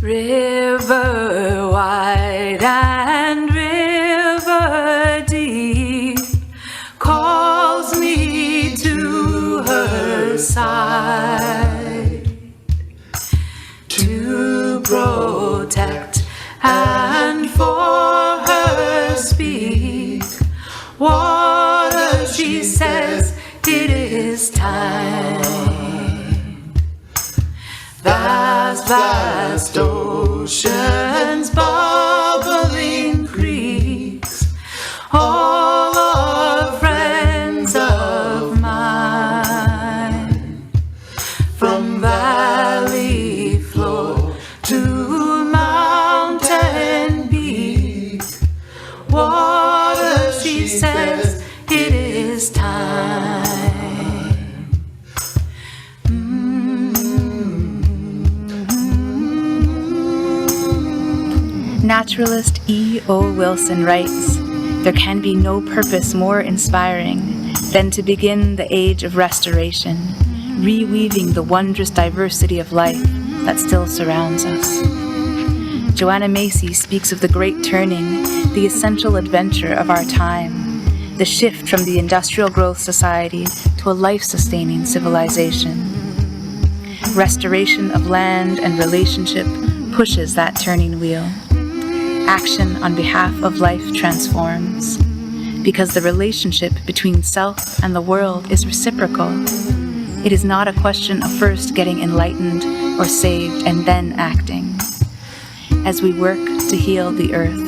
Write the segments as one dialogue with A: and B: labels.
A: River wide and river deep calls me to her side to protect and for her speak. Water, she says, it is time. Vast, vast oceans, bubbling creeks, all are friends of mine. From valley floor to mountain peak, water, she says, it is time.
B: Naturalist E. O. Wilson writes, "There can be no purpose more inspiring than to begin the age of restoration, reweaving the wondrous diversity of life that still surrounds us." Joanna Macy speaks of the great turning, the essential adventure of our time, the shift from the industrial growth society to a life-sustaining civilization. Restoration of land and relationship pushes that turning wheel. Action on behalf of life transforms, because the relationship between self and the world is reciprocal. It is not a question of first getting enlightened or saved and then acting. As we work to heal the earth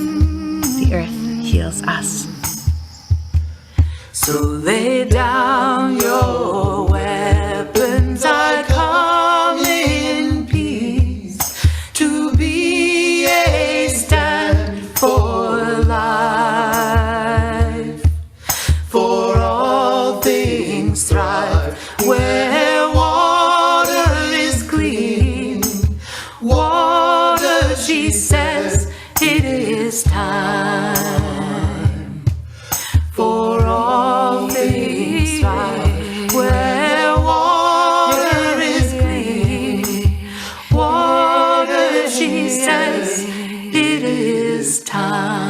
B: heals us.
A: So lay down your weapons, I come in peace to be a stand for life. For all things thrive where water is clean. Water, she says, it is time. For all things thrive where water is clean. Water, she says, it is time.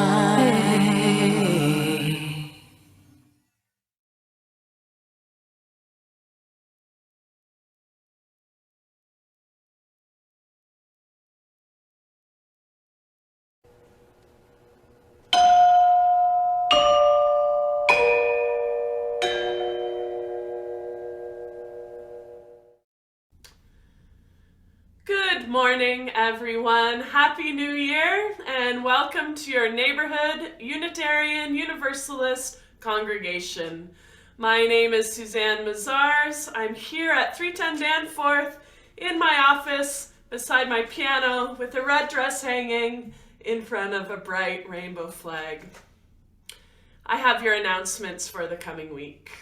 C: Good morning, everyone. Happy New Year, and welcome to your neighborhood Unitarian Universalist congregation. My name is Susanne Maziarz. I'm here at 310 Danforth in my office beside my piano with a red dress hanging in front of a bright rainbow flag. I have your announcements for the coming week.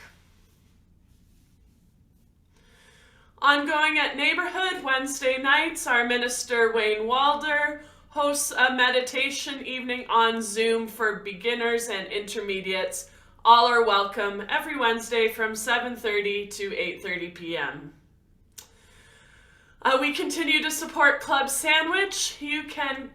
C: Ongoing at Neighborhood Wednesday nights, our minister Wayne Walder hosts a meditation evening on Zoom for beginners and intermediates. All are welcome every Wednesday from 7:30 to 8:30 p.m. We continue to support Club Sandwich. You can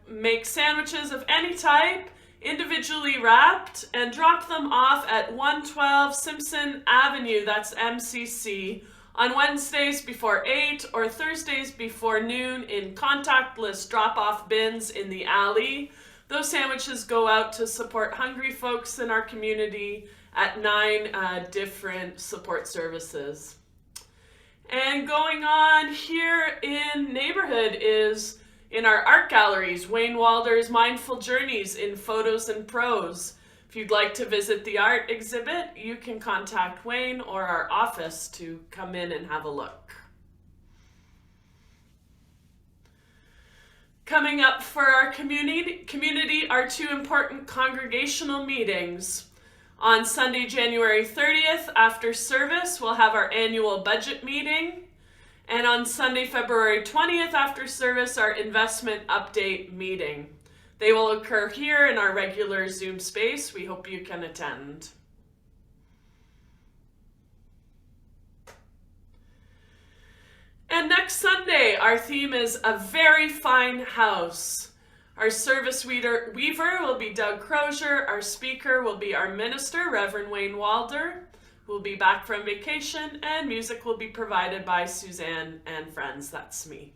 C: make sandwiches of any type, individually wrapped, and drop them off at 112 Simpson Avenue, that's MCC, on Wednesdays before 8 or Thursdays before noon in contactless drop-off bins in the alley. Those sandwiches go out to support hungry folks in our community at 9 different support services. And going on here in Neighborhood is in our art galleries, Wayne Walder's Mindful Journeys in Photos and Prose. If you'd like to visit the art exhibit, you can contact Wayne or our office to come in and have a look. Coming up for our community are 2 important congregational meetings. On Sunday, January 30th, after service, we'll have our annual budget meeting. And on Sunday, February 20th, after service, our investment update meeting. They will occur here in our regular Zoom space. We hope you can attend. And next Sunday, our theme is A Very Fine House. Our service weaver will be Doug Crozier. Our speaker will be our minister, Reverend Wayne Walder. We'll be back from vacation, and music will be provided by Susanne and friends. That's me.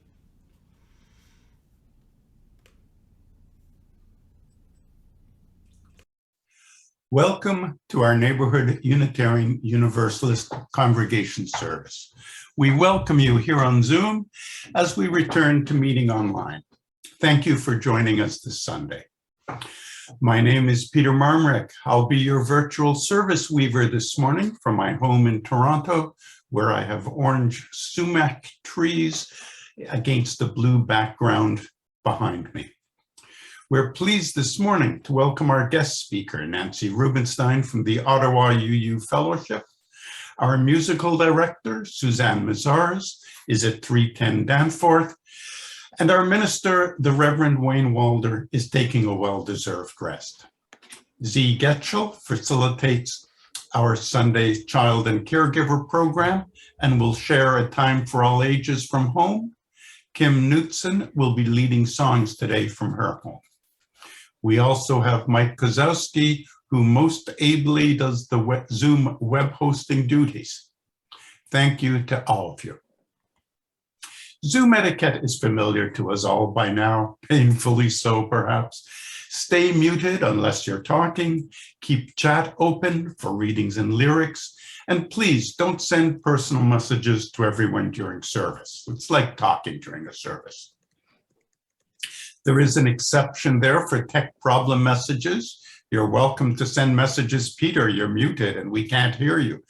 D: Welcome to our Neighborhood Unitarian Universalist Congregation service. We welcome you here on Zoom as we return to meeting online. Thank you for joining us this Sunday. My name is Peter Marmorek. I'll be your virtual service weaver this morning from my home in Toronto, where I have orange sumac trees against the blue background behind me. We're pleased this morning to welcome our guest speaker, Nancy Rubenstein from the Ottawa UU Fellowship. Our musical director, Susanne Maziarz, is at 310 Danforth, and our minister, the Reverend Wayne Walder, is taking a well-deserved rest. Zee Getchell facilitates our Sunday Child and Caregiver program and will share a time for all ages from home. Knutson will be leading songs today from her home. We also have Mike Kosowski, who most ably does the Zoom web hosting duties. Thank you to all of you. Zoom etiquette is familiar to us all by now, painfully so perhaps. Stay muted unless you're talking, keep chat open for readings and lyrics, and please don't send personal messages to everyone during service. It's like talking during a service. There is an exception there for tech problem messages. You're welcome to send messages, Peter, you're muted and we can't hear you.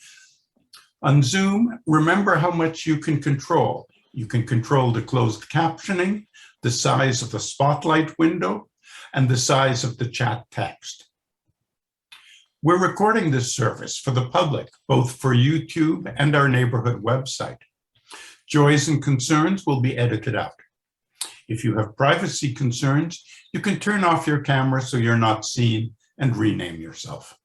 D: On Zoom, remember how much you can control. You can control the closed captioning, the size of the spotlight window, and the size of the chat text. We're recording this service for the public, both for YouTube and our neighborhood website. Joys and concerns will be edited out. If you have privacy concerns, you can turn off your camera so you're not seen and rename yourself.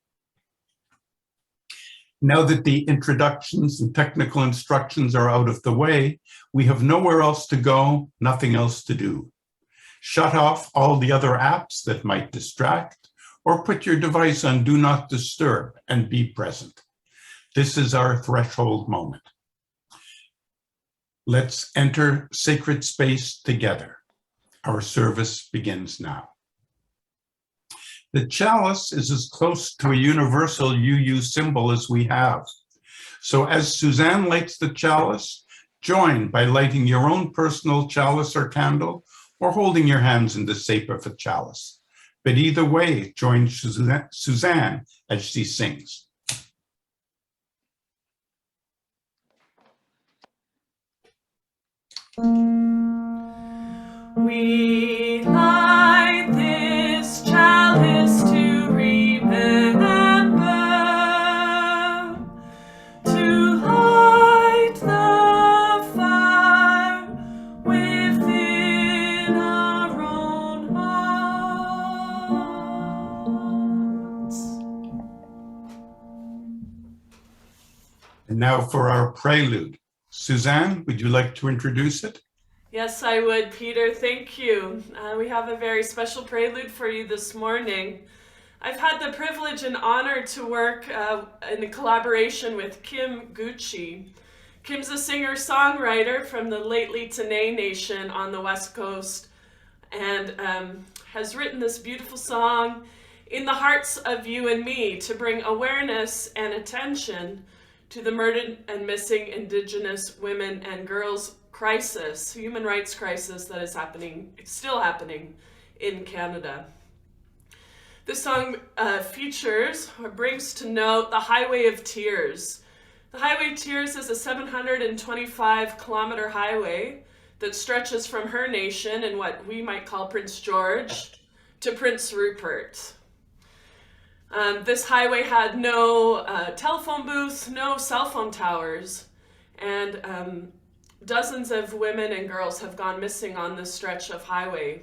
D: Now that the introductions and technical instructions are out of the way, we have nowhere else to go, nothing else to do. Shut off all the other apps that might distract, or put your device on Do Not Disturb and be present. This is our threshold moment. Let's enter sacred space together. Our service begins now. The chalice is as close to a universal UU symbol as we have. So as Susanne lights the chalice, join by lighting your own personal chalice or candle, or holding your hands in the shape of a chalice. But either way, join Susanne as she sings.
C: We light this chalice to remember, to light the fire within our own hearts.
D: And now for our prelude. Susanne, would you like to introduce it?
C: Yes, I would, Peter. Thank you. We have a very special prelude for you this morning. I've had the privilege and honor to work in a collaboration with Kim Gucci. Kim's a singer-songwriter from the Lheidli T'enneh Nation on the West Coast and has written this beautiful song, In the Hearts of You and Me, to bring awareness and attention to the murdered and missing Indigenous women and girls crisis, human rights crisis that is still happening in Canada. This song features or brings to note the Highway of Tears. The Highway of Tears is a 725-kilometer highway that stretches from her nation in what we might call Prince George to Prince Rupert. This highway had no telephone booths, no cell phone towers, and dozens of women and girls have gone missing on this stretch of highway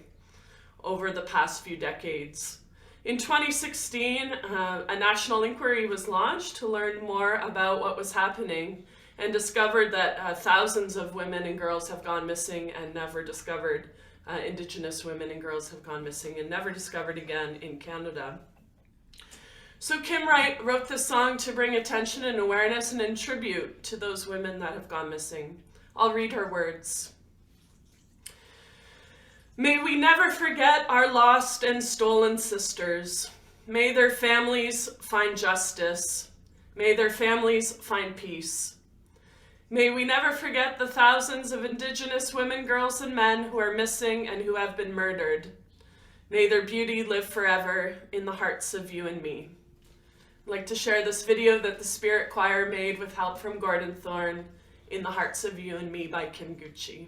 C: over the past few decades. In 2016, a national inquiry was launched to learn more about what was happening, and discovered that thousands of women and girls have gone missing and never discovered. Indigenous women and girls have gone missing and never discovered again in Canada. So Kim Wright wrote this song to bring attention and awareness and in tribute to those women that have gone missing. I'll read her words. May we never forget our lost and stolen sisters. May their families find justice. May their families find peace. May we never forget the thousands of Indigenous women, girls, and men who are missing and who have been murdered. May their beauty live forever in the hearts of you and me. I'd like to share this video that the Spirit Choir made with help from Gordon Thorne, In the Hearts of You and Me by Kim Gucci.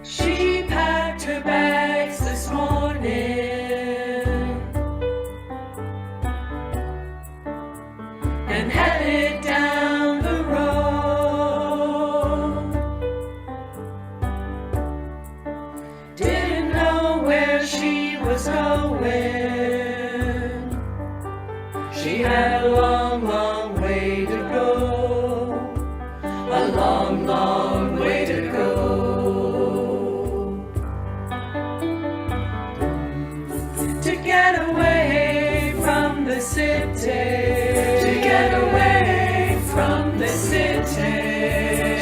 A: She packed her bags this morning and headed down the road. Didn't know where she was going. She had a long, long way to go. A long, long way to go. To get away from the city. To get away from the city.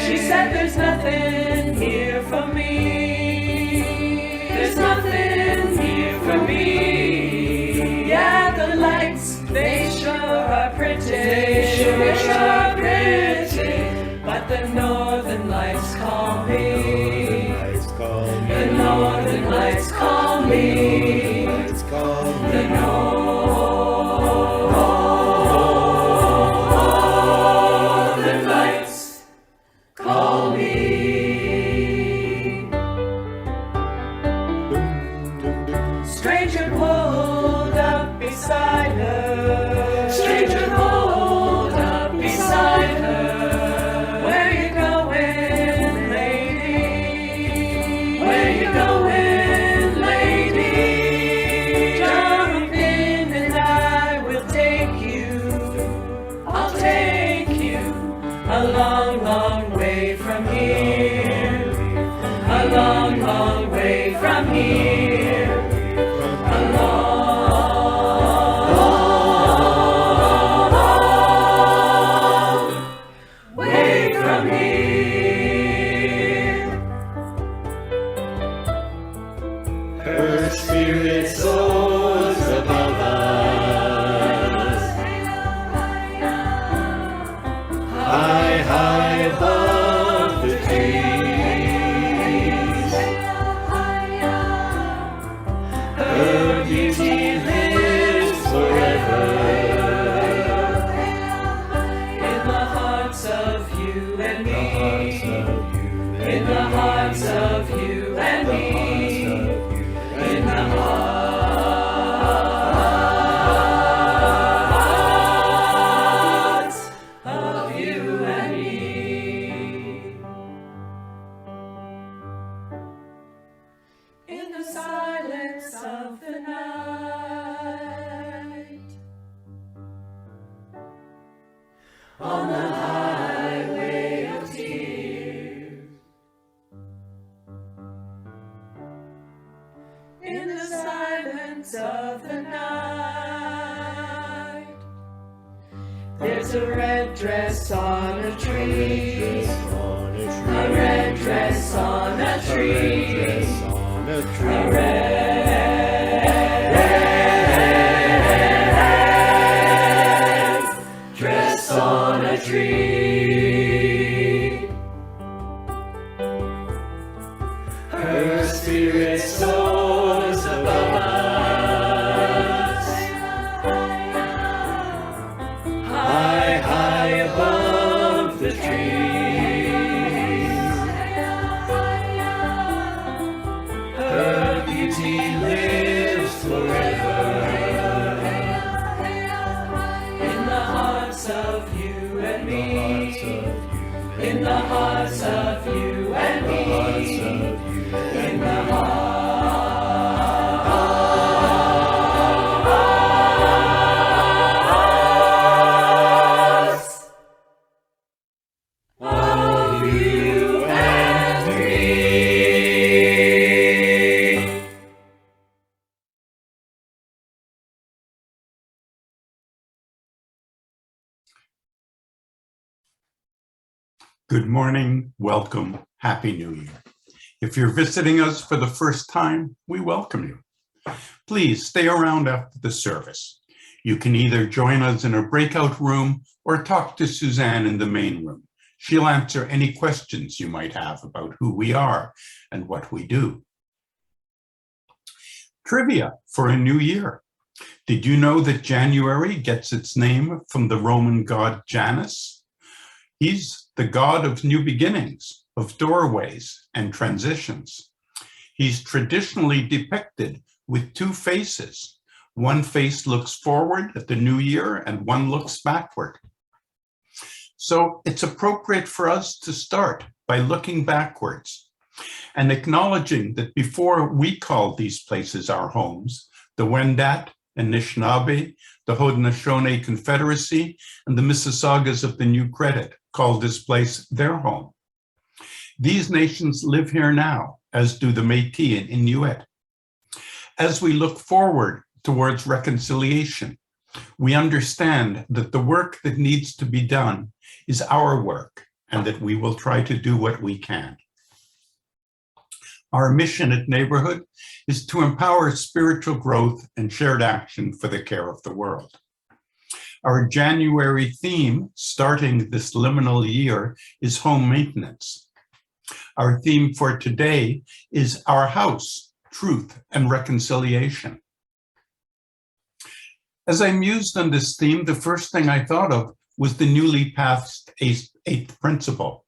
A: She said there's nothing here for me. There's nothing here for me. Yeah, the lights, they sure are pretty. They sure are pretty. But the northern lights call me. The northern lights call me. The northern lights call me. Stranger pulled up beside her. Stranger pulled up beside her. Where you going, lady? Where you going, lady? Jump in and I will take you. I'll take you a long, long way from here. A long, long way from here. A long way from here.
E: Her spirit soars above us, high, high above the trees. Her beauty lives forever
A: In the hearts of you and me. In the hearts of you and me. In the hearts of you and me. In the silence of the night, on the highway of tears. In the silence of the night, there's a red dress on a tree. A red dress on a tree. A red dress on a tree. Her spirit soars above us, high, high above the trees. Her beauty lives forever in the hearts of you and me, in the hearts of you and me.
D: Good morning, welcome, Happy New Year. If you're visiting us for the first time, we welcome you. Please stay around after the service. You can either join us in a breakout room or talk to Susanne in the main room. She'll answer any questions you might have about who we are and what we do. Trivia for a new year. Did you know that January gets its name from the Roman god Janus? He's the god of new beginnings, of doorways and transitions. He's traditionally depicted with two faces. One face looks forward at the new year and one looks backward. So it's appropriate for us to start by looking backwards and acknowledging that before we called these places our homes, the Wendat, Anishinaabe, the Haudenosaunee Confederacy, and the Mississaugas of the New Credit called this place their home. These nations live here now, as do the Métis and Inuit. As we look forward towards reconciliation, we understand that the work that needs to be done is our work and that we will try to do what we can. Our mission at Neighborhood is to empower spiritual growth and shared action for the care of the world. Our January theme, starting this liminal year, is home maintenance. Our theme for today is our house, truth and reconciliation. As I mused on this theme, the first thing I thought of was the newly passed eighth principle,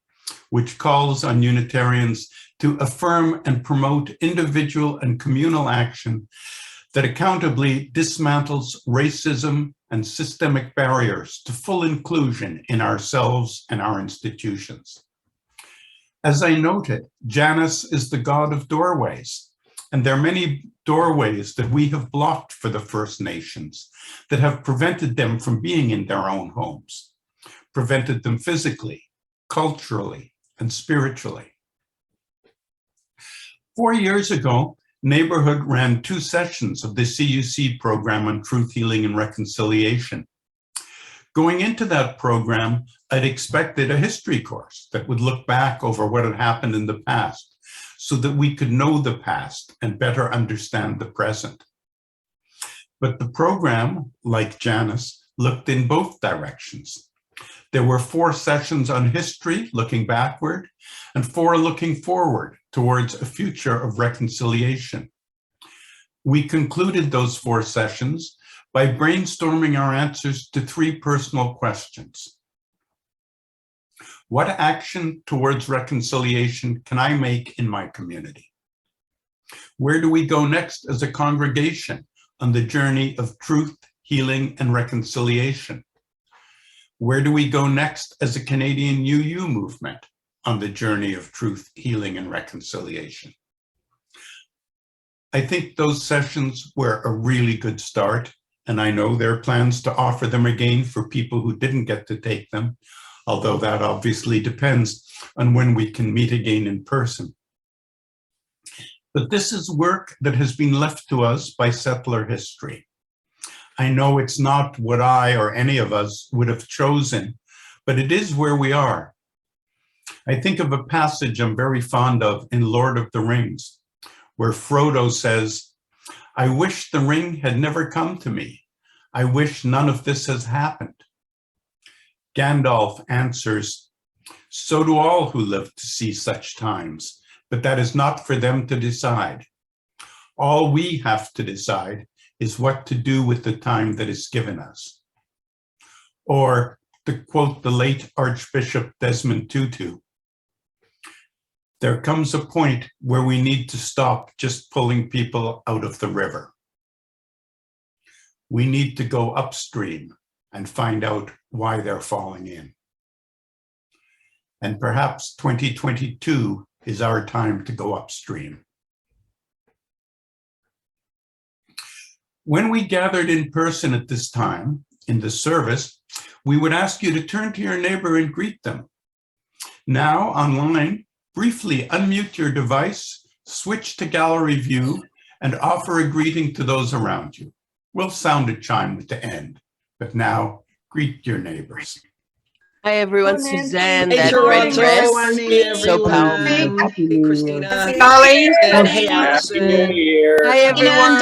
D: which calls on Unitarians to affirm and promote individual and communal action that accountably dismantles racism and systemic barriers to full inclusion in ourselves and our institutions. As I noted, Janus is the god of doorways, and there are many doorways that we have blocked for the First Nations that have prevented them from being in their own homes, prevented them physically, culturally, and spiritually. 4 years ago, Neighborhood ran 2 sessions of the CUC program on truth, healing, and reconciliation. Going into that program, I'd expected a history course that would look back over what had happened in the past so that we could know the past and better understand the present. But the program, like Janus, looked in both directions. There were 4 sessions on history, looking backward, and 4 looking forward towards a future of reconciliation. We concluded those 4 sessions by brainstorming our answers to 3 personal questions. What action towards reconciliation can I make in my community? Where do we go next as a congregation on the journey of truth, healing, and reconciliation? Where do we go next as a Canadian UU movement on the journey of truth, healing, and reconciliation? I think those sessions were a really good start, and I know there are plans to offer them again for people who didn't get to take them, although that obviously depends on when we can meet again in person. But this is work that has been left to us by settler history. I know it's not what I or any of us would have chosen, but it is where we are. I think of a passage I'm very fond of in Lord of the Rings, where Frodo says, "I wish the ring had never come to me. I wish none of this has happened." Gandalf answers, "So do all who live to see such times, but that is not for them to decide. All we have to decide is what to do with the time that is given us." Or, to quote the late Archbishop Desmond Tutu, "There comes a point where we need to stop just pulling people out of the river. We need to go upstream and find out why they're falling in." and perhaps 2022 is our time to go upstream. When we gathered in person at this time in the service, we would ask you to turn to your neighbor and greet them. Now, online, briefly unmute your device, switch to gallery view, and offer a greeting to those around you. We'll sound a chime at the end, but now greet your neighbors.
F: Hi everyone,
A: Hello, Nancy.
F: Suzanne,
A: Hey,
F: that red
A: Toronto,
F: dress,
E: Hey,
F: so powerful.
E: everyone. Hey, Christina.
F: Dolly.
E: And
F: Hey,
E: hey,
F: Allison.
E: Year.
F: Hi everyone.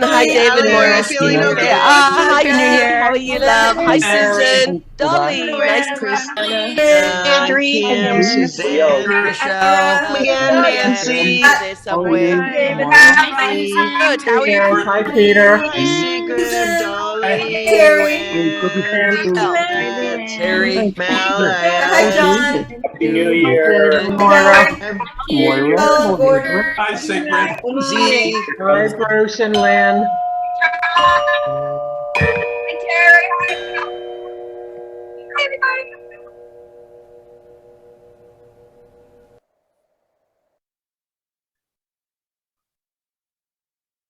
F: Hi David Morris.
E: feeling okay?
F: Hi
A: Happy New
F: Deb.
A: Year.
F: How are you, love? Hi Susan. Dolly. Nice to
E: Kim, Suzanne,
F: Michelle.
E: again, Nancy.
F: There somewhere.
A: David.
F: Good. How are you?
E: Hi, Peter. Hi, Sigrid, Dolly, Wendy, Terry, Mal,
A: Hi, John.
E: Happy New Year.
A: Moira. Gordon.
D: Hi, Sigrid.
E: Zee.
G: Hi, Bruce and Lynn.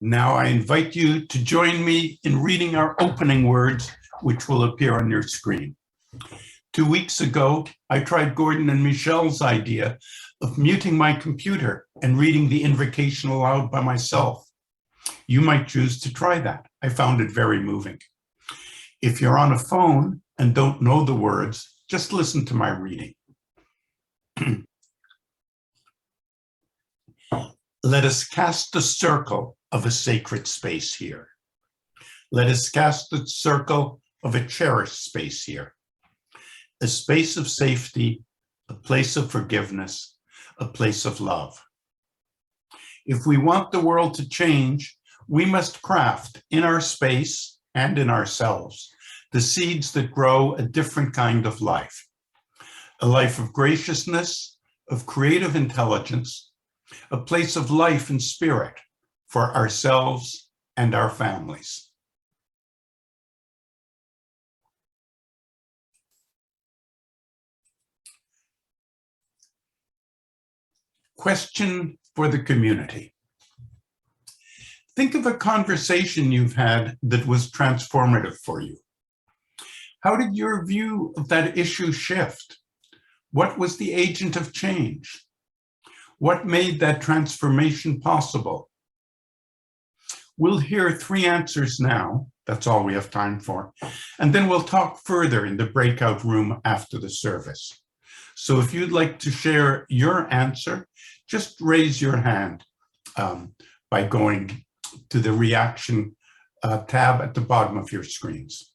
D: Now I invite you to join me in reading our opening words, which will appear on your screen. 2 weeks ago, I tried Gordon and Michelle's idea of muting my computer and reading the invocation aloud by myself. You might choose to try that. I found it very moving. If you're on a phone and don't know the words, just listen to my reading. Let us cast the circle of a sacred space here. Let us cast the circle of a cherished space here. A space of safety, a place of forgiveness, a place of love. If we want the world to change, we must craft in our space and in ourselves the seeds that grow a different kind of life. A life of graciousness, of creative intelligence, a place of life and spirit for ourselves and our families. Question for the community. Think of a conversation you've had that was transformative for you. How did your view of that issue shift? What was the agent of change? What made that transformation possible? We'll hear 3 answers now. That's all we have time for. And then we'll talk further in the breakout room after the service. So if you'd like to share your answer, just raise your hand by going to the reaction tab at the bottom of your screens.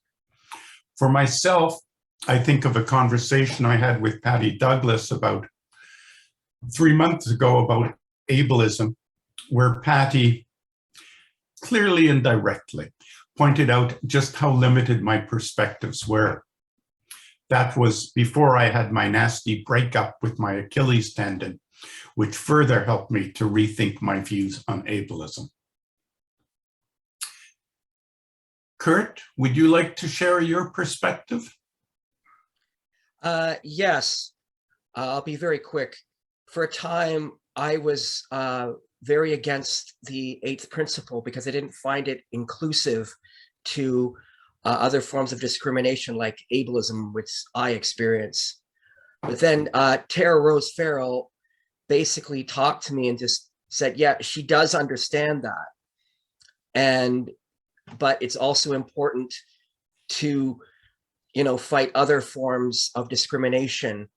D: For myself, I think of a conversation I had with Patty Douglas about 3 months ago about ableism, where Patty clearly and directly pointed out just how limited my perspectives were. That was before I had my nasty breakup with my Achilles tendon, which further helped me to rethink my views on ableism. Kurt, would you like to share your perspective?
E: Yes, I'll be very quick. For a time, I was very against the 8th principle because I didn't find it inclusive to other forms of discrimination like ableism, which I experience. But then Tara Rose Farrell basically talked to me and just said, yeah, she does understand that. But it's also important to, fight other forms of discrimination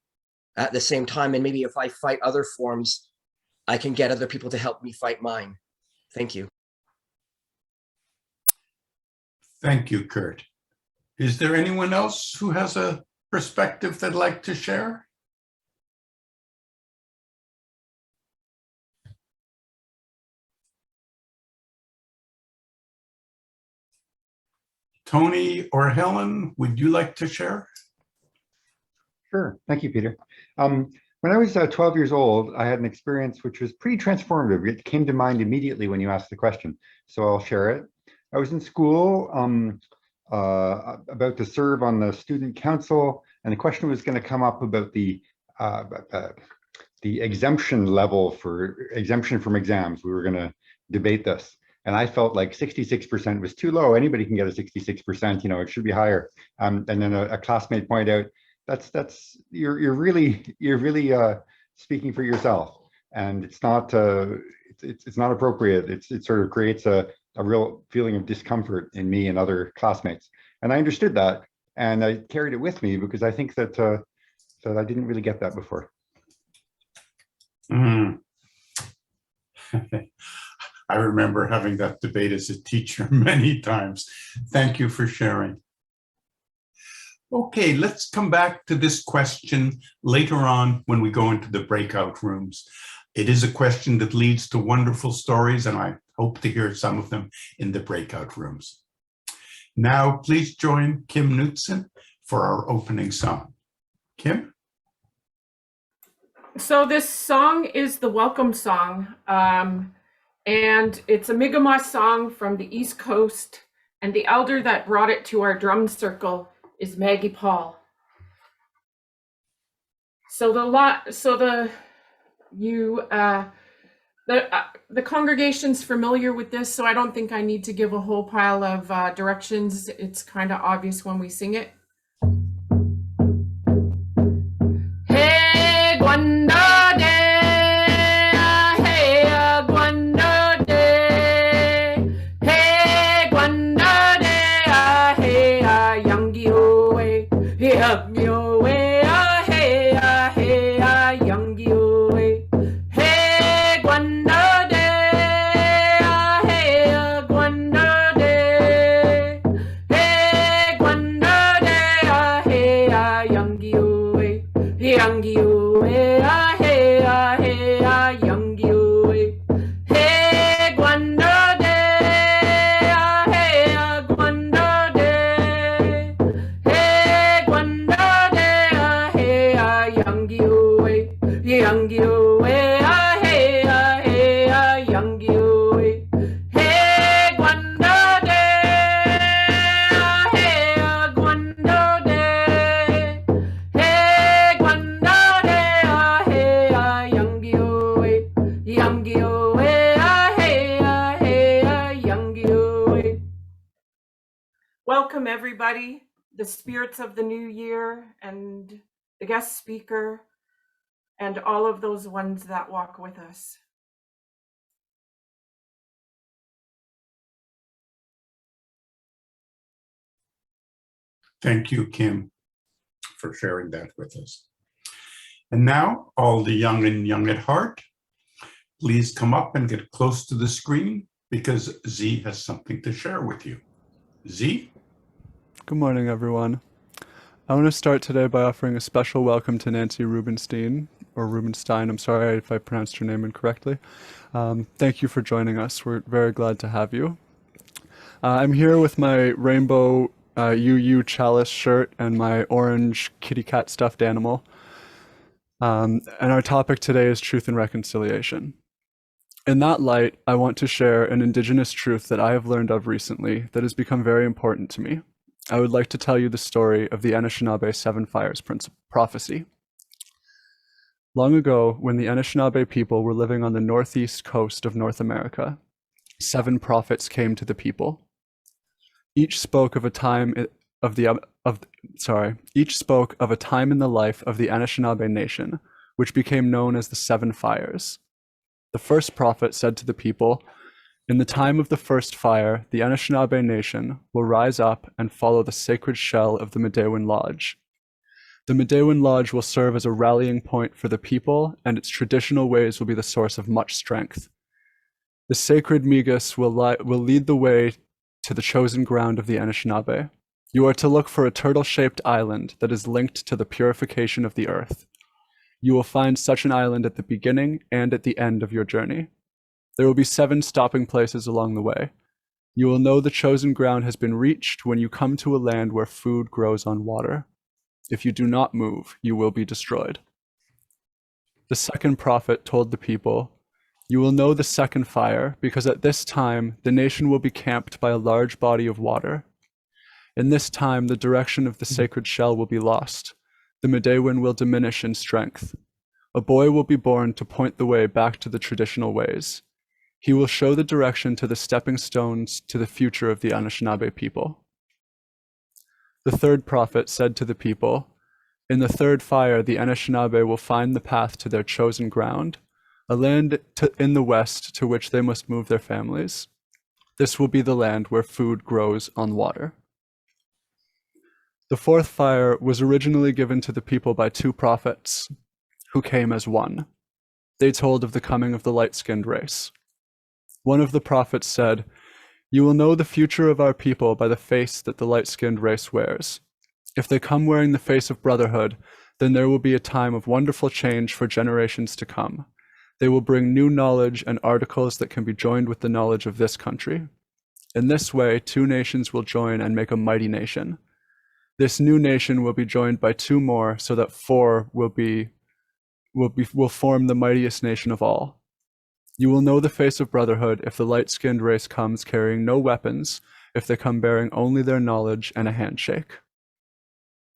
E: at the same time. And maybe if I fight other forms, I can get other people to help me fight mine. Thank you.
D: Thank you, Kurt. Is there anyone else who has a perspective they'd like to share? Tony or Helen, would you like to share?
H: Sure. Thank you, Peter. When I was 12 years old, I had an experience which was pretty transformative. It came to mind immediately when you asked the question, so I'll share it. I was in school about to serve on the student council, and the question was going to come up about the the exemption level for exemption from exams. We were going to debate this. And I felt like 66% was too low. Anybody can get a 66%, you know, it should be higher. And then a classmate pointed out, you're really speaking for yourself. And it's not appropriate. It sort of creates a real feeling of discomfort in me and other classmates. And I understood that, and I carried it with me because I think that I didn't really get that before.
D: Mm. I remember having that debate as a teacher many times. Thank you for sharing. Okay, let's come back to this question later on when we go into the breakout rooms. It is a question that leads to wonderful stories, and I hope to hear some of them in the breakout rooms. Now, please join Kim Knutson for our opening song. Kim?
G: So this song is the welcome song, and it's a Mi'kmaq song from the East Coast, and the elder that brought it to our drum circle is Maggie Paul. So the congregation's familiar with this, so I don't think I need to give a whole pile of directions. It's kind of obvious when we sing it. Hey, Gwanda Day, hey, Gwanda Day, hey, Gwanda Day, hey, Yangi Owe, Yangi Owe, hey, Yangi Owe, hey, Gwanda Day, hey, Gwanda Day, hey, Gwanda Day, hey, Yangi Owe, Yangi Owe, hey, Yangi Owe, hey, Gwanda Day, hey, Gwanda Day, hey, Gwanda Day, hey, Yangi Owe, Yangi Owe, hey, Yangi Owe, hey, Gwanda Day, hey, Gwanda Day, hey, Gwanda Day, hey, Yangi Owe, Yangi Owe, hey, Yangi Owe. Welcome everybody, the spirits of the new year and the guest speaker and all of those ones that walk with us.
D: Thank you, Kim, for sharing that with us. And now, all the young and young at heart, please come up and get close to the screen because Zee has something to share with you. Zee?
I: Good morning, everyone. I want to start today by offering a special welcome to Nancy Rubenstein, or Rubenstein, I'm sorry if I pronounced your name incorrectly. Thank you for joining us. We're very glad to have you. I'm here with my rainbow UU chalice shirt and my orange kitty cat stuffed animal. And our topic today is truth and reconciliation. In that light, I want to share an indigenous truth that I have learned of recently that has become very important to me. I would like to tell you the story of the Anishinaabe Seven Fires prophecy. Long ago, when the Anishinaabe people were living on the northeast coast of North America, 7 prophets came to the people. Each spoke of a time in the life of the Anishinaabe nation, which became known as the 7 Fires. The first prophet said to the people, "In the time of the first fire, the Anishinaabe nation will rise up and follow the sacred shell of the Medewin Lodge. The Medewin Lodge will serve as a rallying point for the people, and its traditional ways will be the source of much strength. The sacred Migas will lead the way to the chosen ground of the Anishinaabe. You are to look for a turtle-shaped island that is linked to the purification of the earth. You will find such an island at the beginning and at the end of your journey. There will be 7 stopping places along the way. You will know the chosen ground has been reached when you come to a land where food grows on water. If you do not move, you will be destroyed." The second prophet told the people, "You will know the second fire, because at this time the nation will be camped by a large body of water. In this time, the direction of the sacred shell will be lost. The Medewin will diminish in strength. A boy will be born to point the way back to the traditional ways. He will show the direction to the stepping stones to the future of the Anishinaabe people. The third prophet said to the people, "In the third fire, the Anishinaabe will find the path to their chosen ground, a land in the west to which they must move their families. This will be the land where food grows on water." The fourth fire was originally given to the people by two prophets who came as one. They told of the coming of the light-skinned race. One of the prophets said, "You will know the future of our people by the face that the light-skinned race wears. If they come wearing the face of brotherhood, then there will be a time of wonderful change for generations to come. They will bring new knowledge and articles that can be joined with the knowledge of this country. In this way, two nations will join and make a mighty nation. This new nation will be joined by two more, so that four will form the mightiest nation of all. You will know the face of brotherhood if the light-skinned race comes carrying no weapons, if they come bearing only their knowledge and a handshake."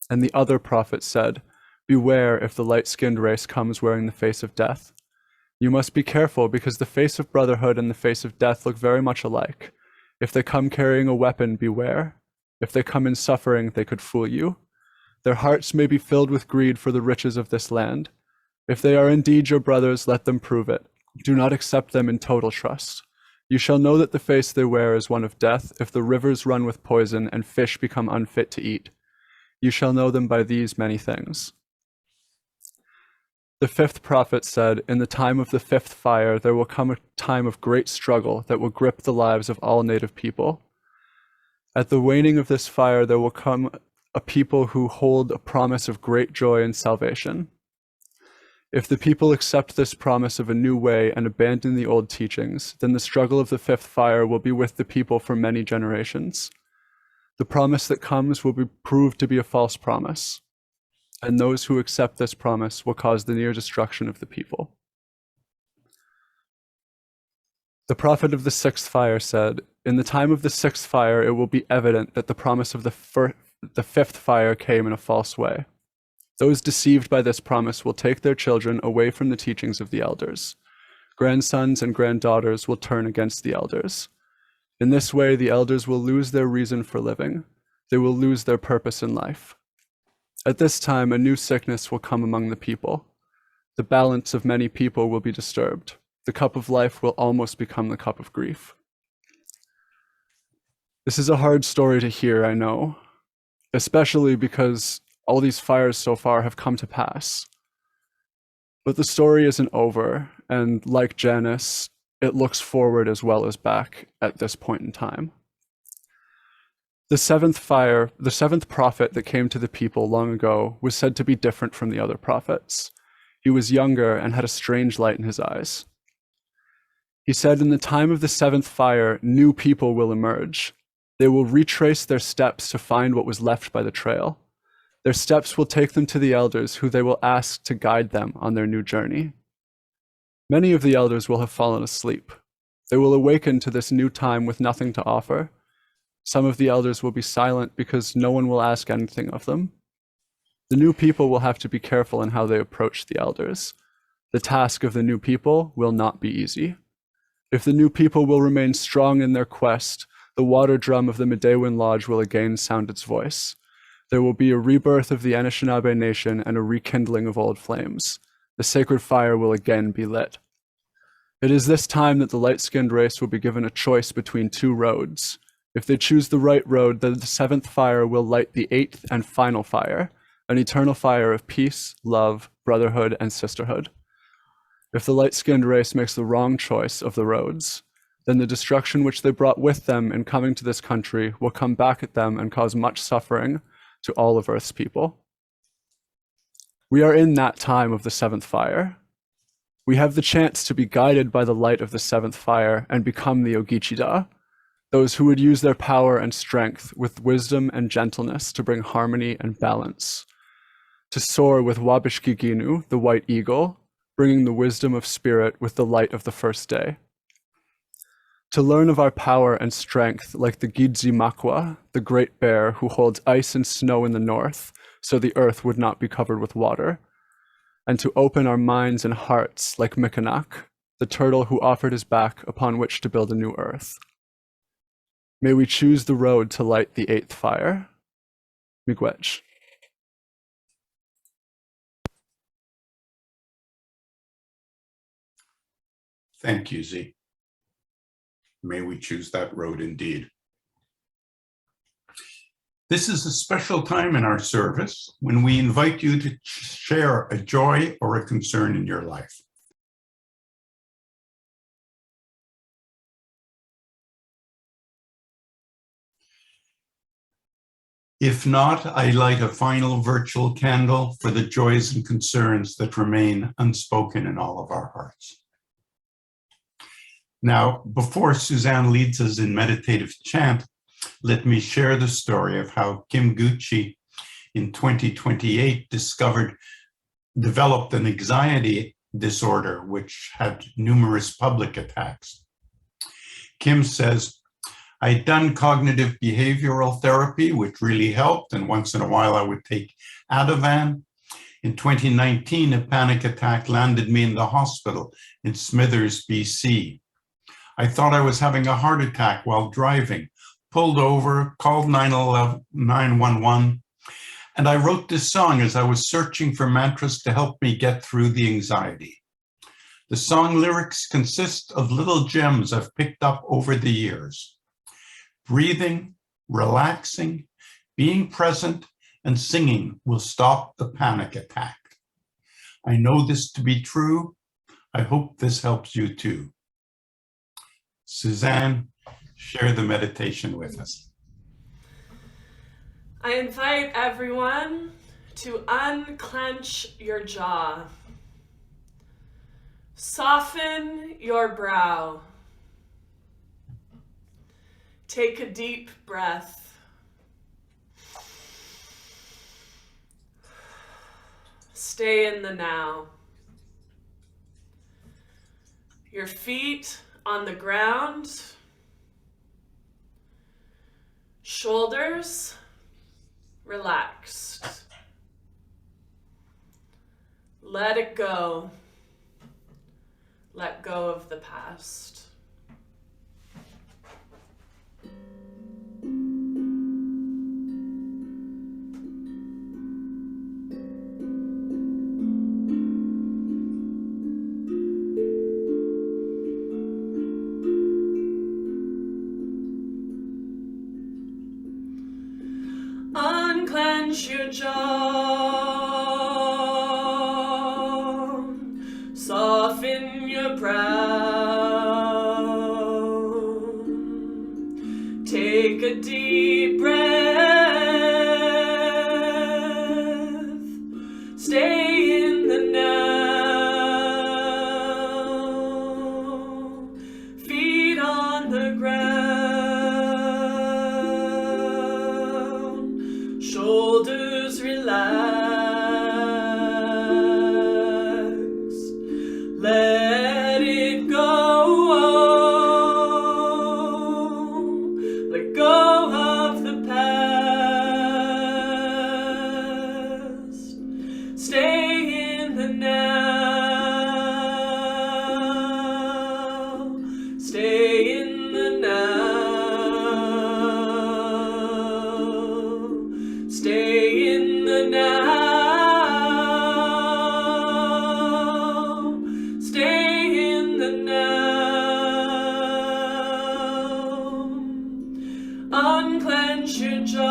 I: And the other prophet said, "Beware if the light-skinned race comes wearing the face of death. You must be careful because the face of brotherhood and the face of death look very much alike. If they come carrying a weapon, beware. If they come in suffering, they could fool you. Their hearts may be filled with greed for the riches of this land. If they are indeed your brothers, let them prove it. Do not accept them in total trust. You shall know that the face they wear is one of death if the rivers run with poison and fish become unfit to eat. You shall know them by these many things." The fifth prophet said, "In the time of the fifth fire, there will come a time of great struggle that will grip the lives of all native people. At the waning of this fire, there will come a people who hold a promise of great joy and salvation. If the people accept this promise of a new way and abandon the old teachings, then the struggle of the fifth fire will be with the people for many generations. The promise that comes will be proved to be a false promise, and those who accept this promise will cause the near destruction of the people." The prophet of the sixth fire said, "In the time of the sixth fire, it will be evident that the promise of the fifth fire came in a false way. Those deceived by this promise will take their children away from the teachings of the elders. Grandsons and granddaughters will turn against the elders. In this way, the elders will lose their reason for living. They will lose their purpose in life. At this time, a new sickness will come among the people. The balance of many people will be disturbed. The cup of life will almost become the cup of grief." This is a hard story to hear, I know, especially because all these fires so far have come to pass. But the story isn't over, and like Janice, it looks forward as well as back at this point in time. The seventh prophet that came to the people long ago was said to be different from the other prophets. He was younger and had a strange light in his eyes. He said, "In the time of the seventh fire, new people will emerge. They will retrace their steps to find what was left by the trail. Their steps will take them to the elders, who they will ask to guide them on their new journey. Many of the elders will have fallen asleep. They will awaken to this new time with nothing to offer. Some of the elders will be silent because no one will ask anything of them. The new people will have to be careful in how they approach the elders. The task of the new people will not be easy. If the new people will remain strong in their quest, the water drum of the Medewin Lodge will again sound its voice. There will be a rebirth of the Anishinaabe nation and a rekindling of old flames. The sacred fire will again be lit. It is this time that the light-skinned race will be given a choice between two roads. If they choose the right road, then the seventh fire will light the eighth and final fire, an eternal fire of peace, love, brotherhood, and sisterhood. If the light-skinned race makes the wrong choice of the roads, then the destruction which they brought with them in coming to this country will come back at them and cause much suffering to all of Earth's people. We are in that time of the seventh fire. We have the chance to be guided by the light of the seventh fire and become the Ogichida, those who would use their power and strength with wisdom and gentleness to bring harmony and balance, to soar with Wabishkiginu, the white eagle, bringing the wisdom of spirit with the light of the first day. To learn of our power and strength like the Gidzi Makwa, the great bear who holds ice and snow in the north, so the earth would not be covered with water, and to open our minds and hearts like Mikanak, the turtle who offered his back upon which to build a new earth. May we choose the road to light the eighth fire. Miigwech.
D: Thank you, Zee. May we choose that road indeed. This is a special time in our service when we invite you to share a joy or a concern in your life. If not, I light a final virtual candle for the joys and concerns that remain unspoken in all of our hearts. Now, before Susanne leads us in meditative chant, let me share the story of how Kim Gucci in 2028 developed an anxiety disorder which had numerous public attacks. Kim says, I'd done cognitive behavioral therapy, which really helped, and once in a while I would take Ativan. In 2019, a panic attack landed me in the hospital in Smithers, BC. I thought I was having a heart attack while driving, pulled over, called 911, and I wrote this song as I was searching for mantras to help me get through the anxiety. The song lyrics consist of little gems I've picked up over the years. Breathing, relaxing, being present, and singing will stop the panic attack. I know this to be true. I hope this helps you too. Susanne, share the meditation with us.
C: I invite everyone to unclench your jaw. Soften your brow. Take a deep breath. Stay in the now. Your feet on the ground. Shoulders relaxed. Let it go. Let go of the past. Unclench your jaw, soften your brow, take a deep breath, stay in the now, feet on the ground, shoulders relaxed, let it go, let go of the past, stay in the now, stay in the now, stay in the now, stay in the now. Unclench your jaw,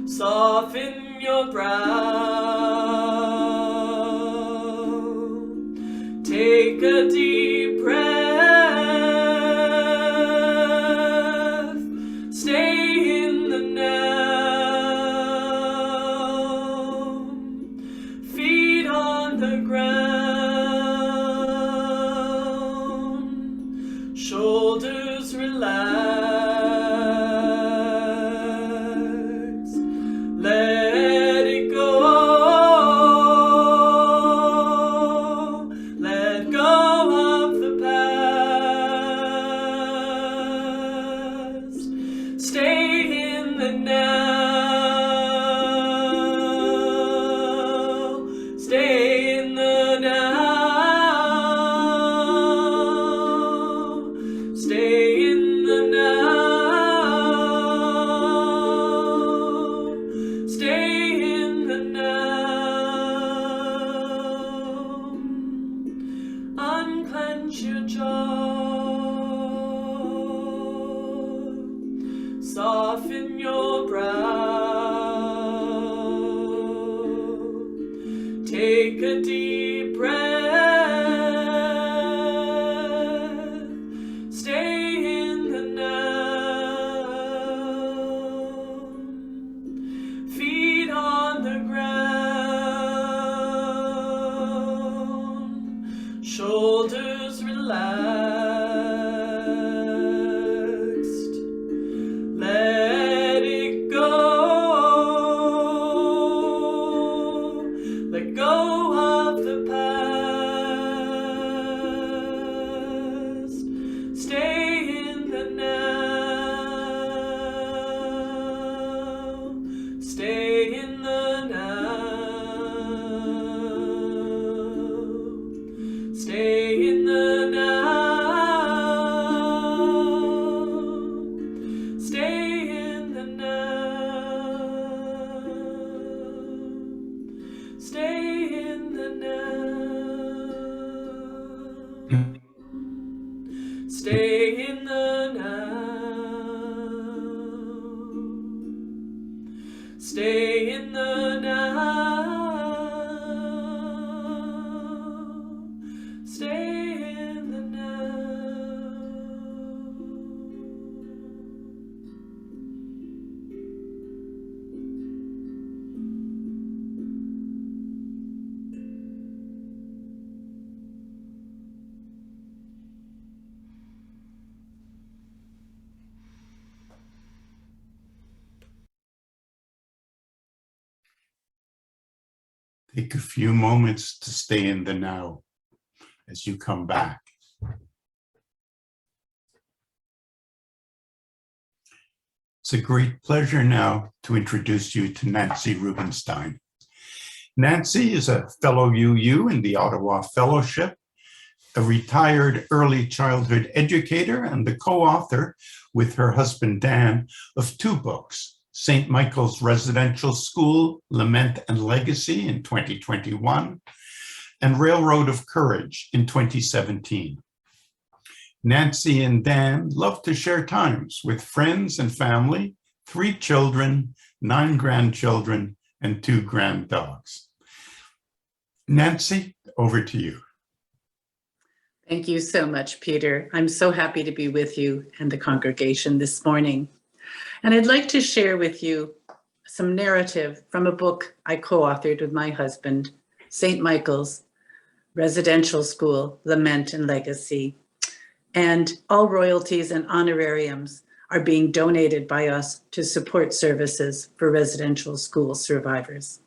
C: soften your brow, take a deep breath, stay in the now, feet on the ground, shoulders relaxed, let it go, let go of the past. Launch your jaw, soften your brow, take a deep breath, stay in the now, feet on the ground, shoulders relaxed, let it go, let go of the past, stay in the now, stay in the now, stay in the now, stay in the now, stay in the now, stay in the now, stay in the now, stay in the now.
D: Take a few moments to stay in the now as you come back. It's a great pleasure now to introduce you to Nancy Rubenstein. Nancy is a fellow UU in the Ottawa Fellowship, a retired early childhood educator, and the co-author with her husband Dan of two books, St. Michael's Residential School, Lament and Legacy in 2021, and Railroad of Courage in 2017. Nancy and Dan love to share times with friends and family, 3 children, 9 grandchildren, and 2 grand dogs. Nancy, over to you.
F: Thank you so much, Peter. I'm so happy to be with you and the congregation this morning. And I'd like to share with you some narrative from a book I co-authored with my husband, St. Michael's Residential School, Lament and Legacy. And all royalties and honorariums are being donated by us to support services for residential school survivors.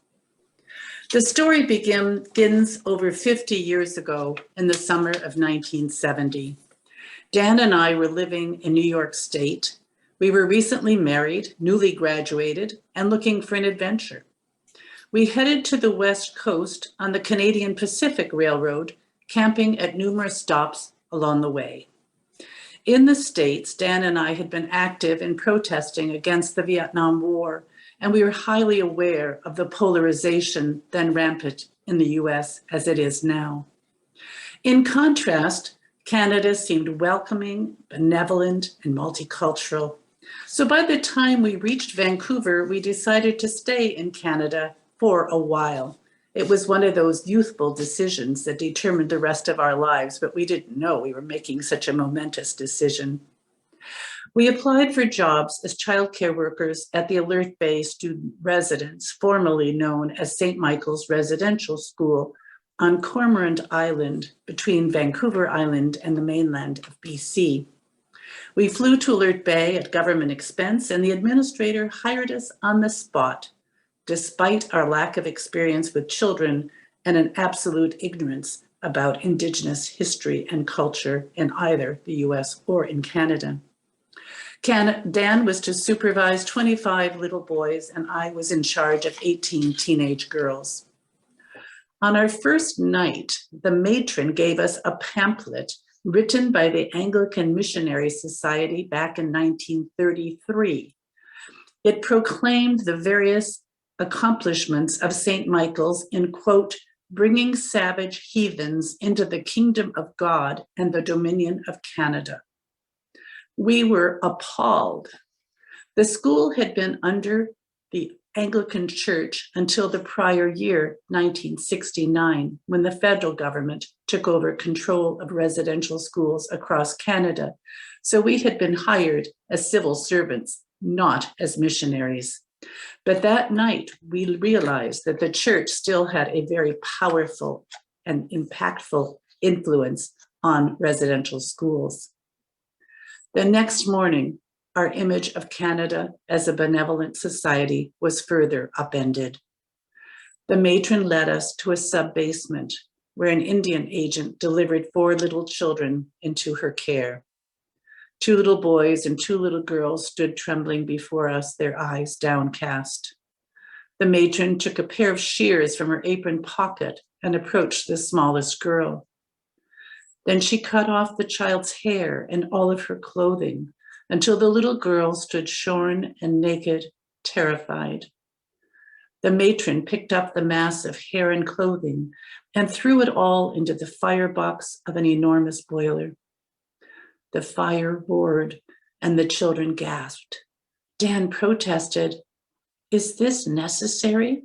F: The story begins over 50 years ago in the summer of 1970. Dan and I were living in New York State. We were recently married, newly graduated, and looking for an adventure. We headed to the West Coast on the Canadian Pacific Railroad, camping at numerous stops along the way. In the States, Dan and I had been active in protesting against the Vietnam War, and we were highly aware of the polarization then rampant in the US as it is now. In contrast, Canada seemed welcoming, benevolent, and multicultural. So by the time we reached Vancouver, we decided to stay in Canada for a while. It was one of those youthful decisions that determined the rest of our lives, but we didn't know we were making such a momentous decision. We applied for jobs as childcare workers at the Alert Bay Student Residence, formerly known as St. Michael's Residential School, on Cormorant Island, between Vancouver Island and the mainland of BC. We flew to Alert Bay at government expense, and the administrator hired us on the spot, despite our lack of experience with children and an absolute ignorance about Indigenous history and culture in either the US or in Canada. Dan was to supervise 25 little boys, and I was in charge of 18 teenage girls. On our first night, the matron gave us a pamphlet written by the Anglican Missionary Society back in 1933. It proclaimed the various accomplishments of St. Michael's in, quote, bringing savage heathens into the kingdom of God and the dominion of Canada. We were appalled. The school had been under the Anglican Church until the prior year, 1969, when the federal government took over control of residential schools across Canada. So we had been hired as civil servants, not as missionaries. But that night, we realized that the church still had a very powerful and impactful influence on residential schools. The next morning, our image of Canada as a benevolent society was further upended. The matron led us to a sub-basement where an Indian agent delivered 4 little children into her care. 2 little boys and 2 little girls stood trembling before us, their eyes downcast. The matron took a pair of shears from her apron pocket and approached the smallest girl. Then she cut off the child's hair and all of her clothing until the little girl stood shorn and naked, terrified. The matron picked up the mass of hair and clothing and threw it all into the firebox of an enormous boiler. The fire roared and the children gasped. Dan protested, "Is this necessary?"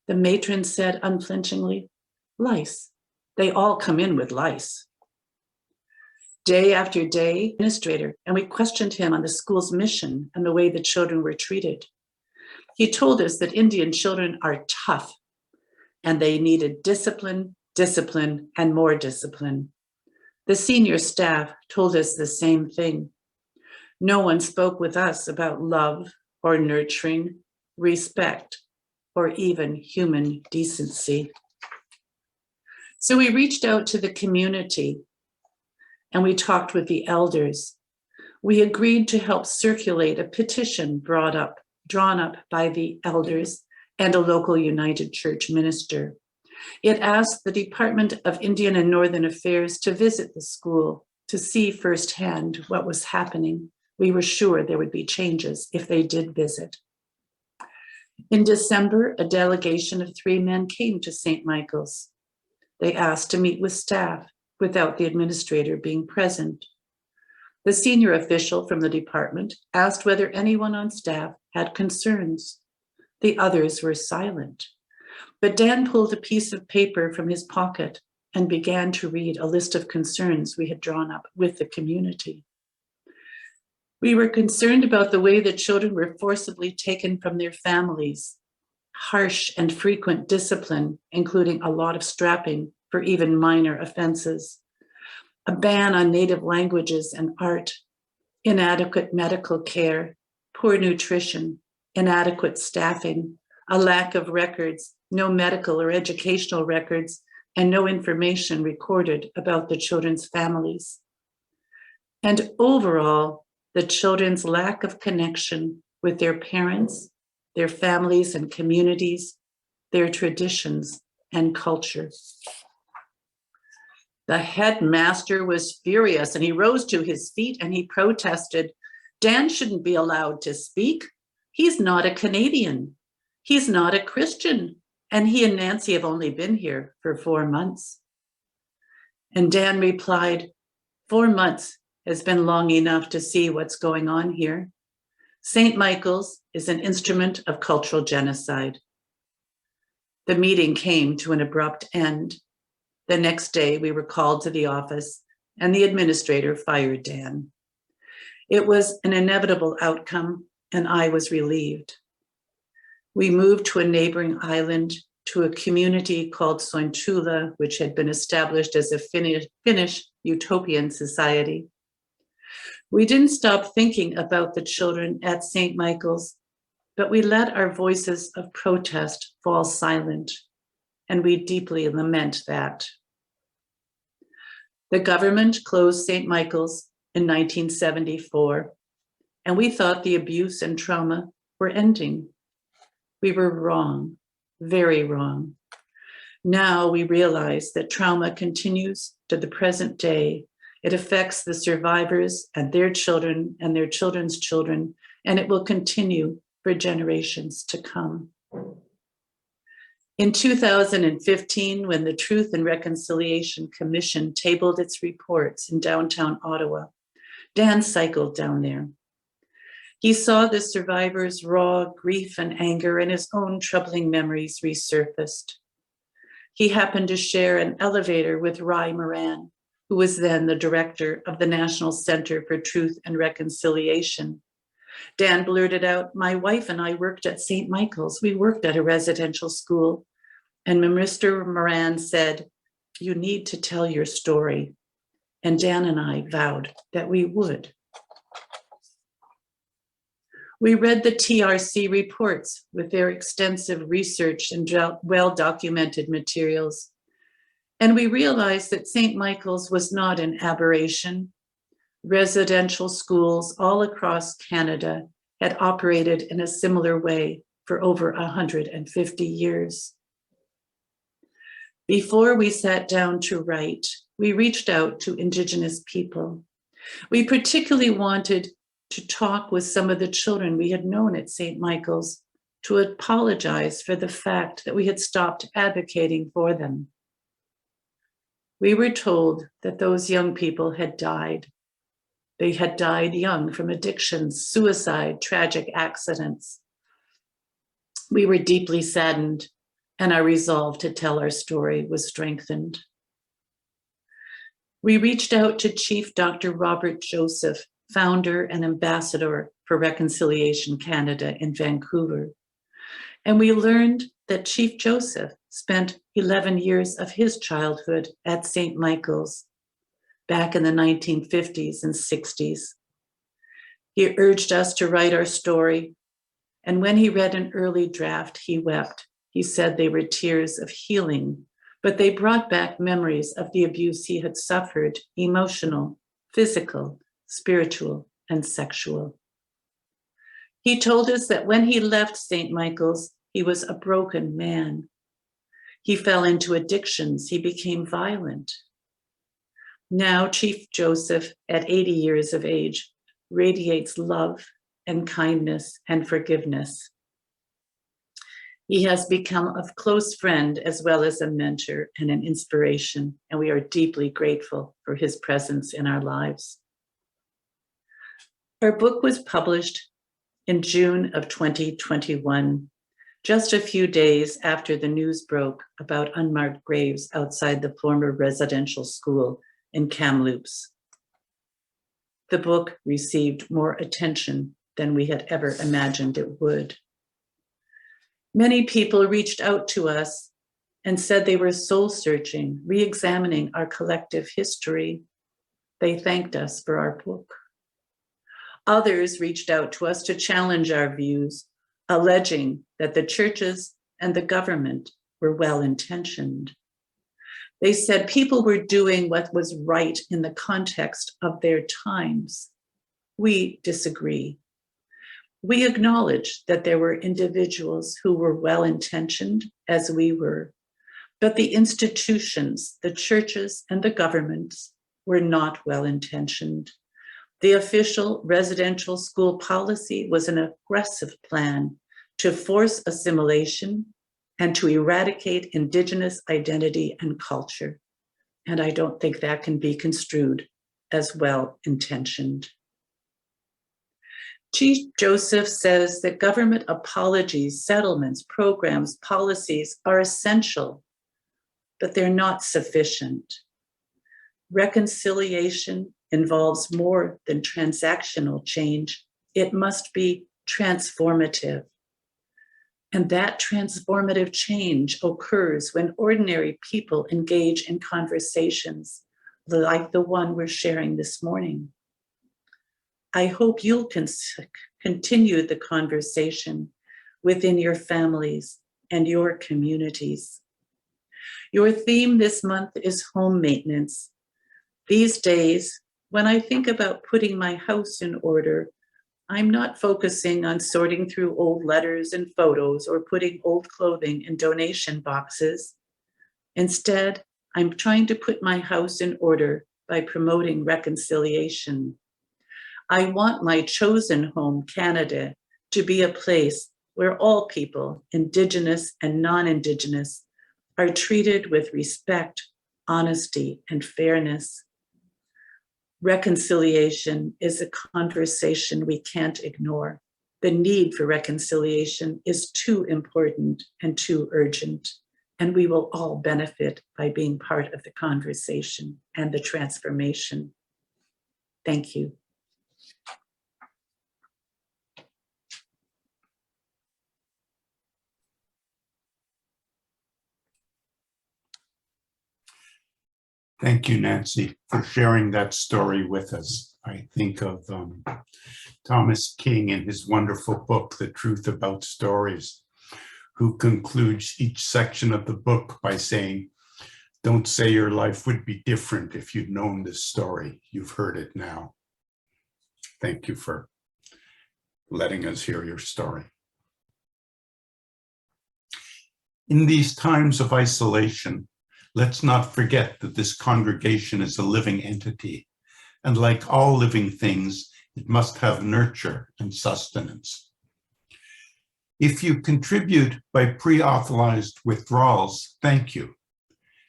F: The matron said unflinchingly, "Lice. They all come in with lice." Day after day, administrator, and we questioned him on the school's mission and the way the children were treated. He told us that Indian children are tough and they needed discipline, discipline, and more discipline. The senior staff told us the same thing. No one spoke with us about love or nurturing, respect, or even human decency. So we reached out to the community and we talked with the elders. We agreed to help circulate a petition drawn up by the elders and a local United Church minister. It asked the Department of Indian and Northern Affairs to visit the school to see firsthand what was happening. We were sure there would be changes if they did visit. In December, a delegation of 3 men came to St. Michael's. They asked to meet with staff without the administrator being present. The senior official from the department asked whether anyone on staff had concerns. The others were silent. But Dan pulled a piece of paper from his pocket and began to read a list of concerns we had drawn up with the community. We were concerned about the way the children were forcibly taken from their families, harsh and frequent discipline, including a lot of strapping for even minor offenses, a ban on native languages and art, inadequate medical care, poor nutrition, inadequate staffing, a lack of records, no medical or educational records, and no information recorded about the children's families. And overall, the children's lack of connection with their parents, their families and communities, their traditions and culture. The headmaster was furious and he rose to his feet and he protested, "Dan shouldn't be allowed to speak. He's not a Canadian. He's not a Christian. And he and Nancy have only been here for 4 months." And Dan replied, 4 months has been long enough to see what's going on here. St. Michael's is an instrument of cultural genocide. The meeting came to an abrupt end. The next day, we were called to the office and the administrator fired Dan. It was an inevitable outcome and I was relieved. We moved to a neighboring island to a community called Sointula, which had been established as a Finnish utopian society. We didn't stop thinking about the children at St. Michael's, but we let our voices of protest fall silent, and we deeply lament that. The government closed St. Michael's in 1974, and we thought the abuse and trauma were ending. We were wrong, very wrong. Now we realize that trauma continues to the present day. It affects the survivors and their children and their children's children, and it will continue for generations to come. In 2015, when the Truth and Reconciliation Commission tabled its reports in downtown Ottawa, Dan cycled down there. He saw the survivors' raw grief and anger, and his own troubling memories resurfaced. He happened to share an elevator with Ry Moran, who was then the director of the National Center for Truth and Reconciliation. Dan blurted out, "My wife and I worked at St. Michael's. We worked at a residential school." And Mr. Moran said, "You need to tell your story." And Dan and I vowed that we would. We read the TRC reports with their extensive research and well-documented materials. And we realized that St. Michael's was not an aberration. Residential schools all across Canada had operated in a similar way for over 150 years. Before we sat down to write, we reached out to Indigenous people. We particularly wanted to talk with some of the children we had known at St. Michael's to apologize for the fact that we had stopped advocating for them. We were told that those young people had died. They had died young from addictions, suicide, tragic accidents. We were deeply saddened, and our resolve to tell our story was strengthened. We reached out to Chief Dr. Robert Joseph, founder and ambassador for Reconciliation Canada in Vancouver. And we learned that Chief Joseph spent 11 years of his childhood at St. Michael's back in the 1950s and 60s. He urged us to write our story, and when he read an early draft, he wept. He said they were tears of healing, but they brought back memories of the abuse he had suffered, emotional, physical, spiritual, and sexual. He told us that when he left St. Michael's, he was a broken man. He fell into addictions. He became violent. Now, Chief Joseph, at 80 years of age, radiates love and kindness and forgiveness. He has become a close friend as well as a mentor and an inspiration, and we are deeply grateful for his presence in our lives. Our book was published in June of 2021, just a few days after the news broke about unmarked graves outside the former residential school in Kamloops. The book received more attention than we had ever imagined it would. Many people reached out to us and said they were soul-searching, re-examining our collective history. They thanked us for our book. Others reached out to us to challenge our views, alleging that the churches and the government were well-intentioned. They said people were doing what was right in the context of their times. We disagree. We acknowledge that there were individuals who were well-intentioned, as we were, but the institutions, the churches and the governments were not well-intentioned. The official residential school policy was an aggressive plan to force assimilation and to eradicate Indigenous identity and culture. And I don't think that can be construed as well-intentioned. Chief Joseph says that government apologies, settlements, programs, policies are essential, but they're not sufficient. Reconciliation involves more than transactional change. It must be transformative. And that transformative change occurs when ordinary people engage in conversations like the one we're sharing this morning. I hope you'll continue the conversation within your families and your communities. Your theme this month is home maintenance. These days, when I think about putting my house in order, I'm not focusing on sorting through old letters and photos or putting old clothing in donation boxes. Instead, I'm trying to put my house in order by promoting reconciliation. I want my chosen home, Canada, to be a place where all people, indigenous and non-indigenous, are treated with respect, honesty, and fairness. Reconciliation is a conversation we can't ignore. The need for reconciliation is too important and too urgent, and we will all benefit by being part of the conversation and the transformation. Thank you.
D: Thank you, Nancy, for sharing that story with us. I think of Thomas King in his wonderful book, The Truth About Stories, who concludes each section of the book by saying, "Don't say your life would be different if you'd known this story. You've heard it now." Thank you for letting us hear your story. In these times of isolation, let's not forget that this congregation is a living entity, and like all living things, it must have nurture and sustenance. If you contribute by pre-authorized withdrawals, thank you.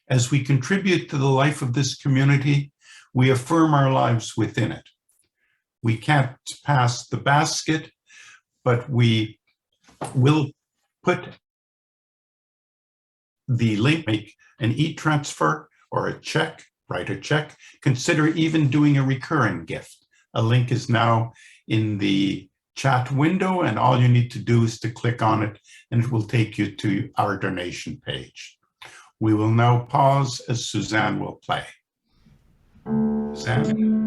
D: As we contribute to the life of this community, we affirm our lives within it. We can't pass the basket, but we will put the link, make an e-transfer or a check, write a check, consider even doing a recurring gift. A link is now in the chat window, and all you need to do is to click on it, and it will take you to our donation page. We will now pause as Susanne will play. Susanne?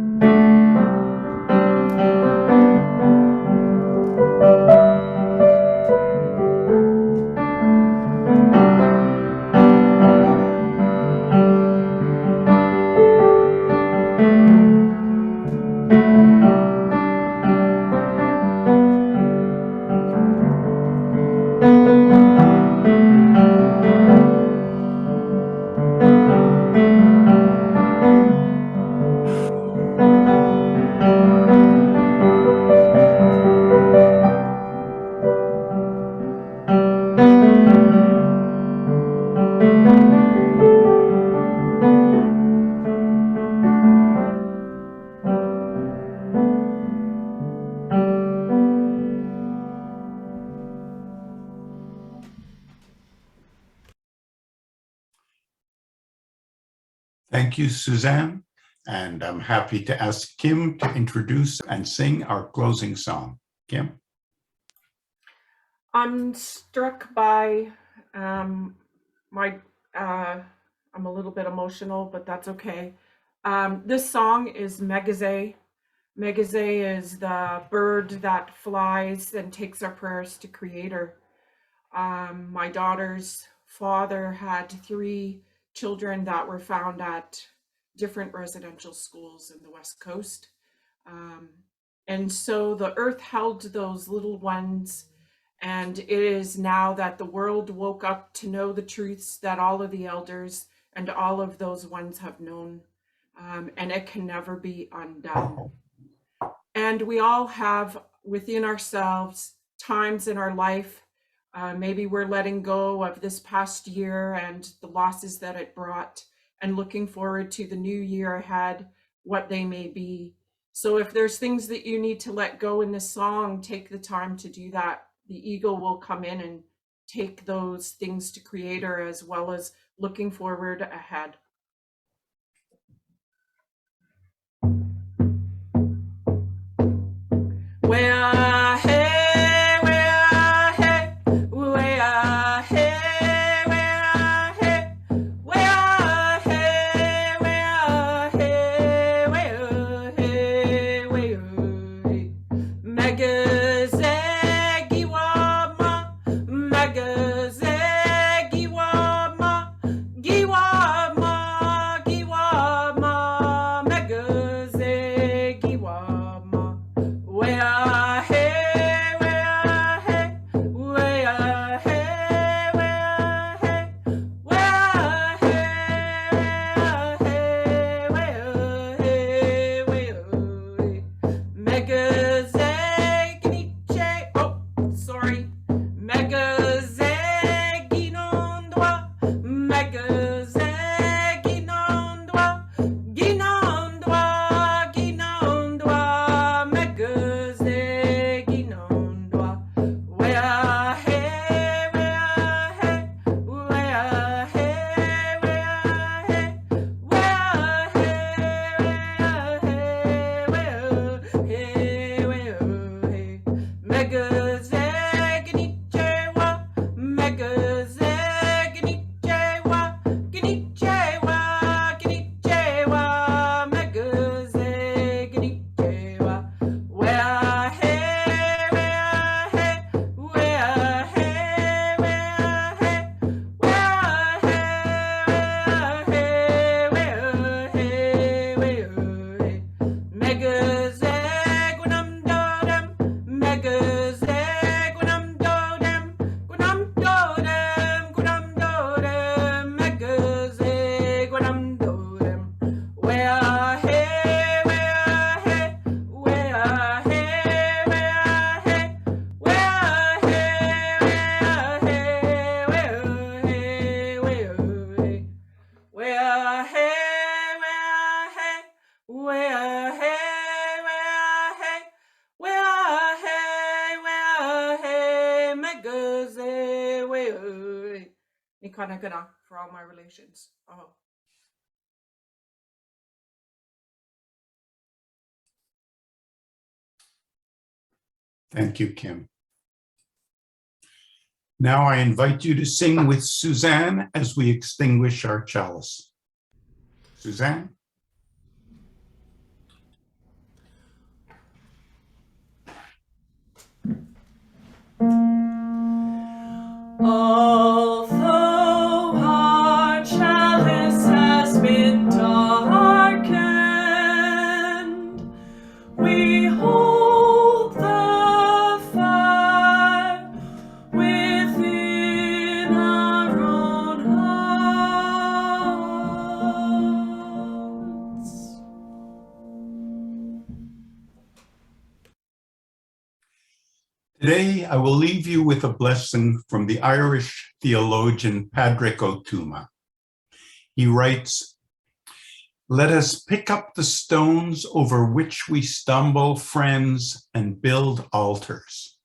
D: Thank you, Susanne. And I'm happy to ask Kim to introduce and sing our closing song. Kim?
G: I'm struck by I'm a little bit emotional, but that's okay. This song is Megaze. Megaze is the bird that flies and takes our prayers to Creator. My daughter's father had 3 children that were found at different residential schools in the West Coast. And so the earth held those little ones, and it is now that the world woke up to know the truths that all of the elders and all of those ones have known, and it can never be undone. And we all have within ourselves times in our life, maybe we're letting go of this past year and the losses that it brought, and looking forward to the new year ahead, what they may be. So if there's things that you need to let go in this song, take the time to do that. The eagle will come in and take those things to Creator, as well as looking forward ahead. Giwama, Kanagana for all my relations. Oh.
D: Thank you, Kim. Now I invite you to sing with Susanne as we extinguish our chalice. Susanne?
C: Although our chalice has been darkened, we hold the fire within our own hearts.
D: Today, I will leave you with a blessing from the Irish theologian Padraig O'Tuama. He writes, "Let us pick up the stones over which we stumble, friends, and build altars.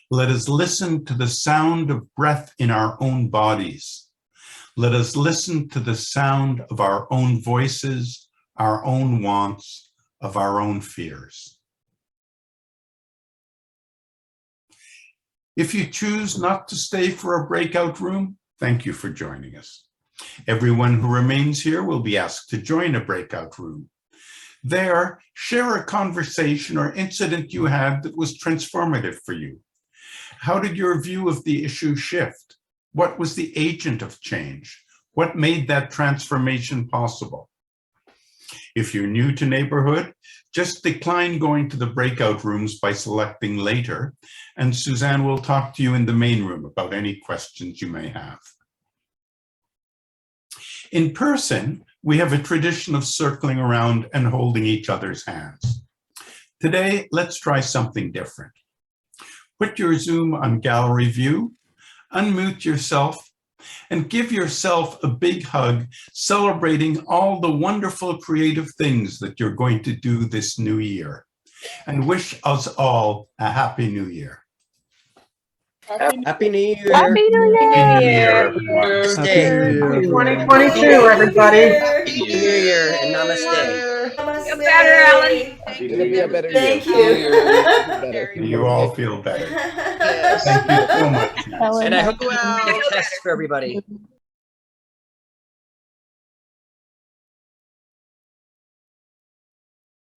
D: Let us listen to the sound of breath in our own bodies. Let us listen to the sound of our own voices, our own wants, of our own fears." If you choose not to stay for a breakout room, thank you for joining us. Everyone who remains here will be asked to join a breakout room. There, share a conversation or incident you had that was transformative for you. How did your view of the issue shift? What was the agent of change? What made that transformation possible? If you're new to neighborhood, just decline going to the breakout rooms by selecting later, and Susanne will talk to you in the main room about any questions you may have. In person, we have a tradition of circling around and holding each other's hands. Today, let's try something different. Put your Zoom on gallery view, unmute yourself, and give yourself a big hug, celebrating all the wonderful creative things that you're going to do this new year. And wish us all a happy new year.
E: Happy New Year.
J: Happy New
D: Happy New
J: Year!
D: Year, everyone.
E: Namaste.
I: Happy New Year, everyone.
K: 2022, everybody.
E: Happy New Year and namaste.
J: Feel better, Alan.
K: It's gonna be a better
A: Thank
K: year.
A: you.
K: Better.
D: You all feel better.
A: Yes.
D: Thank you so much.
E: And I hope you can test for everybody.